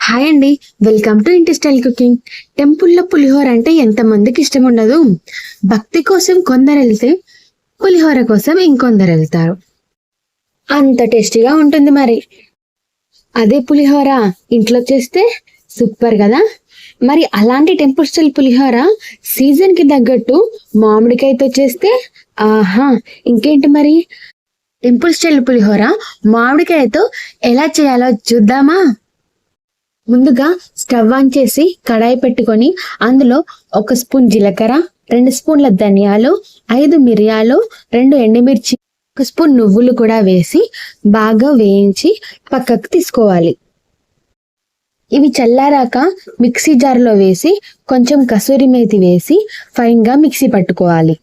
Hi అండి, welcome to ఇంటి style cooking. టెంపుల్లో పులిహోర అంటే ఎంతమందికి ఇష్టం ఉండదు. భక్తి కోసం కొందరు వెళ్తే పులిహోర కోసం ఇంకొందరు వెళ్తారు. అంత టేస్టీగా ఉంటుంది. మరి అదే పులిహోర ఇంట్లో చేస్తే సూపర్ కదా. మరి అలాంటి టెంపుల్ స్టైల్ పులిహోర సీజన్ కి తగ్గట్టు మామిడికాయతో చేస్తే ఆహా ఇంకేంటి. మరి టెంపుల్ స్టైల్ పులిహోర మామిడికాయతో ఎలా చేయాలో చూద్దామా. ముందుగా స్టవ్ ఆన్ చేసి కడాయి పెట్టుకొని అందులో 1 స్పూన్ జీలకర్ర, 2 స్పూన్ల ధనియాలు, 5 మిరియాలు, 2 ఎండుమిర్చి, 1 స్పూన్ నువ్వులు కూడా వేసి బాగా వేయించి పక్కకు తీసుకోవాలి. ఇవి చల్లారాక మిక్సీ జార్లో వేసి కొంచెం కసూరి మేతి వేసి ఫైన్ గా మిక్సీ పట్టుకోవాలి.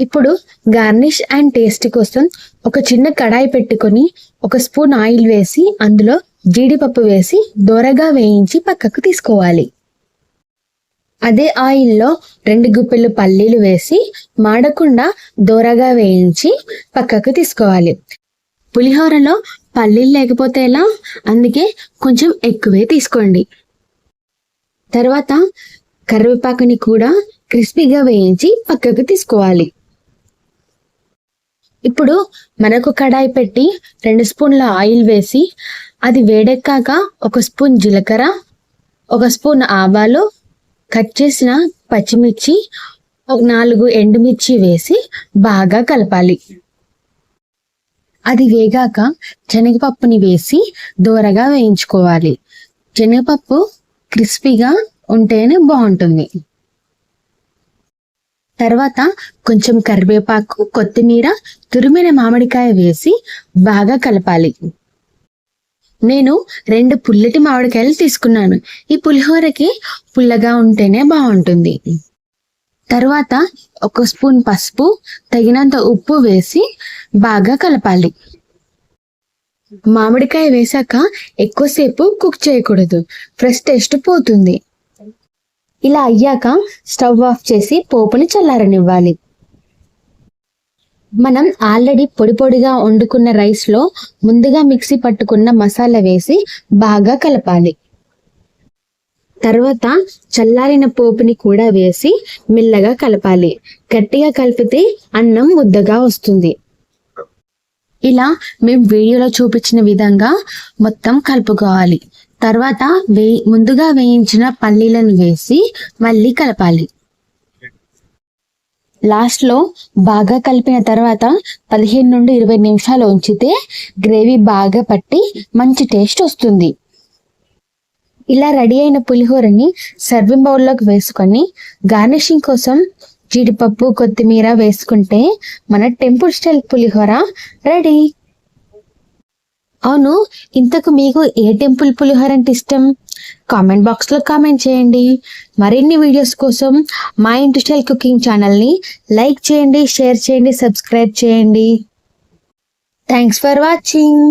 ఇప్పుడు గార్నిష్ అండ్ టేస్ట్ కోసం ఒక చిన్న కడాయి పెట్టుకొని 1 స్పూన్ ఆయిల్ వేసి అందులో జీడిపప్పు వేసి దోరగా వేయించి పక్కకు తీసుకోవాలి. అదే ఆయిల్లో 2 గుప్పెలు పల్లీలు వేసి మాడకుండా దోరగా వేయించి పక్కకు తీసుకోవాలి. పులిహోరలో పల్లీలు లేకపోతే ఎలా, అందుకే కొంచెం ఎక్కువే తీసుకోండి. తర్వాత కరివేపాకుని కూడా క్రిస్పీగా వేయించి పక్కకు తీసుకోవాలి. ఇప్పుడు మనకు కడాయి పెట్టి 2 స్పూన్ల ఆయిల్ వేసి అది వేడెక్కాక 1 స్పూన్ జీలకర్ర, 1 స్పూన్ ఆవాలు, కట్ చేసిన పచ్చిమిర్చి, 4 ఎండుమిర్చి వేసి బాగా కలపాలి. అది వేగాక శనగపప్పుని వేసి దోరగా వేయించుకోవాలి. శనగపప్పు క్రిస్పీగా ఉంటేనే బాగుంటుంది. తర్వాత కొంచెం కరివేపాకు, కొత్తిమీర, తురిమిన మామిడికాయ వేసి బాగా కలపాలి. నేను 2 పుల్లటి మామిడికాయలు తీసుకున్నాను. ఈ పులిహోరకి పుల్లగా ఉంటేనే బాగుంటుంది. తర్వాత 1 స్పూన్ పసుపు, తగినంత ఉప్పు వేసి బాగా కలపాలి. మామిడికాయ వేసాక ఎక్కువసేపు కుక్ చేయకూడదు, ఫ్రెష్ టేస్ట్ పోతుంది. ఇలా అయ్యాక స్టవ్ ఆఫ్ చేసి పోపుని చల్లారనివ్వాలి. మనం ఆల్రెడీ పొడి పొడిగా వండుకున్న రైస్లో ముందుగా మిక్సీ పట్టుకున్న మసాలా వేసి బాగా కలపాలి. తర్వాత చల్లారిన పోపుని కూడా వేసి మెల్లగా కలపాలి. గట్టిగా కలిపితే అన్నం ముద్దగా వస్తుంది. ఇలా మేము వీడియోలో చూపించిన విధంగా మొత్తం కలుపుకోవాలి. తర్వాత ముందుగా వేయించిన పల్లీలను వేసి మళ్ళీ కలపాలి. లాస్ట్లో బాగా కలిపిన తర్వాత 15 నుండి 20 నిమిషాలు ఉంచితే గ్రేవీ బాగా పట్టి మంచి టేస్ట్ వస్తుంది. ఇలా రెడీ అయిన పులిహోరని సర్వింగ్ బౌల్లోకి వేసుకొని గార్నిషింగ్ కోసం జీడిపప్పు, కొత్తిమీర వేసుకుంటే మన టెంపుల్ స్టైల్ పులిహోర రెడీ. అవును, ఇంతకు మీకు ఏ టెంపుల్ పులిహోర అంటే ఇష్టం? కామెంట్ బాక్స్లో కామెంట్ చేయండి. మరిన్ని వీడియోస్ కోసం మా ఇంటి స్టైల్ కుకింగ్ ఛానల్ని లైక్ చేయండి, షేర్ చేయండి, సబ్స్క్రైబ్ చేయండి. Thanks for watching.